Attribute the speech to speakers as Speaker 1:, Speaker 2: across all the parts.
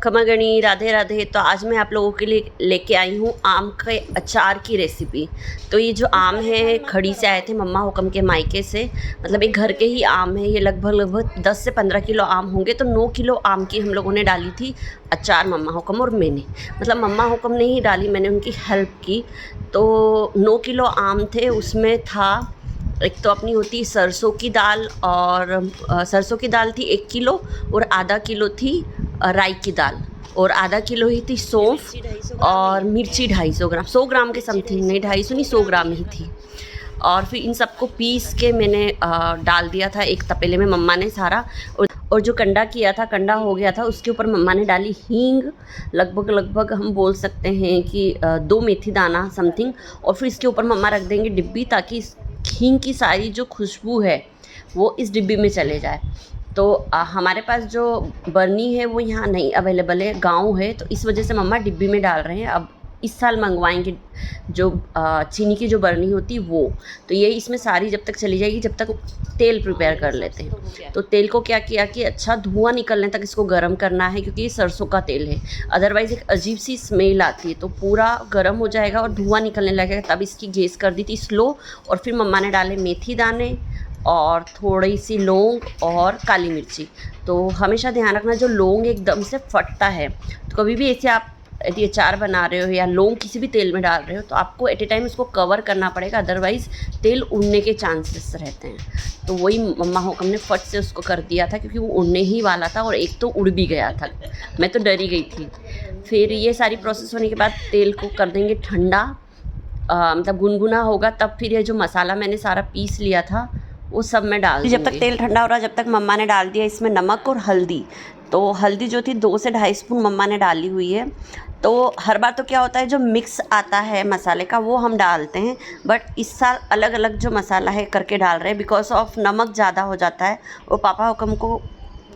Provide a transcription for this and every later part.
Speaker 1: खमागणी, राधे राधे। तो आज मैं आप लोगों के लिए लेके आई हूँ आम के अचार की रेसिपी। तो ये जो आम है खड़ी से आए थे मम्मा हुकम के मायके से, मतलब एक घर के ही आम है। ये लगभग 10 से 15 किलो आम होंगे। तो 9 किलो आम की हम लोगों ने डाली थी अचार, मम्मा हुकम और मैंने। मतलब मम्मा हुकम ने ही डाली, मैंने उनकी हेल्प की। तो 9 किलो आम थे, उसमें था एक तो अपनी होती सरसों की दाल, और सरसों की दाल थी 1 किलो, और आधा किलो थी राई की दाल, और आधा किलो ही थी सौंफ, और मिर्ची 250 ग्राम, 100 ग्राम के समथिंग, नहीं 250 नहीं 100 ग्राम ही थी। और फिर इन सबको पीस के मैंने डाल दिया था एक तपेले में मम्मा ने सारा। और जो कंडा किया था, कंडा हो गया था, उसके ऊपर मम्मा ने डाली हींग, लगभग हम बोल सकते हैं कि 2 मेथी दाना समथिंग। और फिर इसके ऊपर मम्मा रख देंगे डिब्बी, ताकि हींग की सारी जो खुशबू है वो इस डिब्बी में चले जाए। तो हमारे पास जो बर्नी है वो यहाँ नहीं अवेलेबल है, गांव है, तो इस वजह से मम्मा डिब्बी में डाल रहे हैं। अब इस साल मंगवाएंगे जो चीनी की जो बर्नी होती वो। तो ये इसमें सारी जब तक चली जाएगी, जब तक तेल प्रिपेयर कर लेते हैं। तो तेल को क्या किया कि अच्छा धुआं निकलने तक इसको गर्म करना है, क्योंकि ये सरसों का तेल है, अदरवाइज़ एक अजीब सी स्मेल आती है। तो पूरा गर्म हो जाएगा और धुआं निकलने लगेगा, तब इसकी गैस कर दी थी स्लो। और फिर मम्मा ने डाले मेथी दाने और थोड़ी सी लौंग और काली मिर्ची। तो हमेशा ध्यान रखना, जो लौंग एकदम से फटता है, तो कभी भी ऐसे आप यदि अचार बना रहे हो या लौंग किसी भी तेल में डाल रहे हो, तो आपको एट ए टाइम इसको कवर करना पड़ेगा, अदरवाइज़ तेल उड़ने के चांसेस रहते हैं। तो वही मम्मा हुकम ने फट से उसको कर दिया था, क्योंकि वो उड़ने ही वाला था, और एक तो उड़ भी गया था, मैं तो डरी गई थी। फिर ये सारी प्रोसेस होने के बाद तेल को कर देंगे ठंडा, मतलब गुनगुना होगा, तब फिर ये जो मसाला मैंने सारा पीस लिया था वो सब मैं डाल दूँगी। जब तक तेल ठंडा हो रहा, जब तक मम्मा ने डाल दिया इसमें नमक और हल्दी। तो हल्दी जो थी 2 से 2.5 स्पून मम्मा ने डाली हुई है। तो हर बार तो क्या होता है, जो मिक्स आता है मसाले का वो हम डालते हैं, बट इस साल अलग अलग जो मसाला है करके डाल रहे हैं, बिकॉज ऑफ नमक ज़्यादा हो जाता है और पापा हुकम को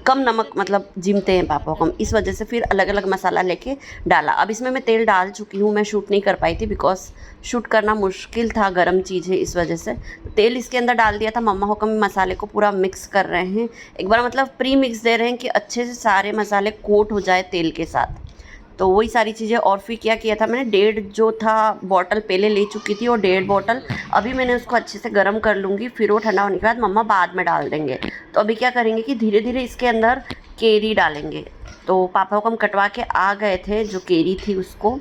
Speaker 1: कम नमक मतलब जिमते हैं पापा हुकम, इस वजह से फिर अलग अलग मसाला लेके डाला। अब इसमें मैं तेल डाल चुकी हूँ, मैं शूट नहीं कर पाई थी बिकॉज शूट करना मुश्किल था, गर्म चीज़ है इस वजह से। तेल इसके अंदर डाल दिया था, मम्मा हुकम मसाले को पूरा मिक्स कर रहे हैं एक बार, मतलब प्री मिक्स दे रहे हैं कि अच्छे से सारे मसाले कोट हो जाए तेल के साथ। तो वही सारी चीज़ें। और फिर क्या किया था मैंने, 1.5 जो था बॉटल पहले ले चुकी थी, और 1.5 बॉटल अभी मैंने उसको अच्छे से गर्म कर लूँगी, फिर वो ठंडा होने के बाद मम्मा बाद में डाल देंगे। तो अभी क्या करेंगे कि धीरे धीरे इसके अंदर केरी डालेंगे। तो पापा को हम कटवा के आ गए थे, जो केरी थी उसको,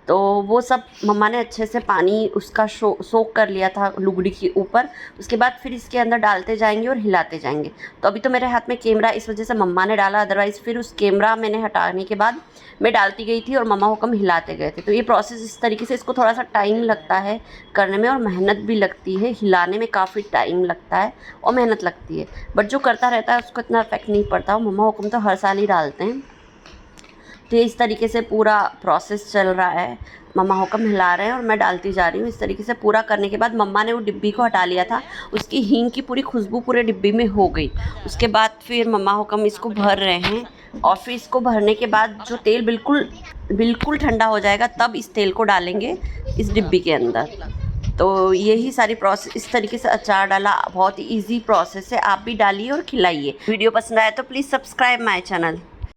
Speaker 1: तो वो सब मम्मा ने अच्छे से पानी उसका सोक कर लिया था लुगड़ी के ऊपर। उसके बाद फिर इसके अंदर डालते जाएंगे और हिलाते जाएंगे। तो अभी तो मेरे हाथ में कैमरा, इस वजह से मम्मा ने डाला, अदरवाइज़ फिर उस कैमरा मैंने हटाने के बाद मैं डालती गई थी और मम्मा हुकम हिलाते गए थे। तो ये प्रोसेस इस तरीके से, इसको थोड़ा सा टाइम लगता है करने में और मेहनत भी लगती है, हिलाने में काफ़ी टाइम लगता है और मेहनत लगती है, बट जो करता रहता है उसको इतना इफेक्ट नहीं पड़ता। मम्मा हुकम तो हर साल ही डालते हैं। तो इस तरीके से पूरा प्रोसेस चल रहा है, मम्मा हुकम हिला रहे हैं और मैं डालती जा रही हूँ। इस तरीके से पूरा करने के बाद मम्मा ने वो डिब्बी को हटा लिया था, उसकी हींग की पूरी खुशबू पूरे डिब्बी में हो गई। उसके बाद फिर मम्मा हुकम इसको भर रहे हैं, और फिर इसको भरने के बाद जो तेल बिल्कुल ठंडा हो जाएगा, तब इस तेल को डालेंगे इस डिब्बी के अंदर। तो यही सारी प्रोसेस, इस तरीके से अचार डाला, बहुत ही ईजी प्रोसेस है, आप भी डालिए और खिलाइए। वीडियो पसंद आया तो प्लीज़ सब्सक्राइब माई चैनल।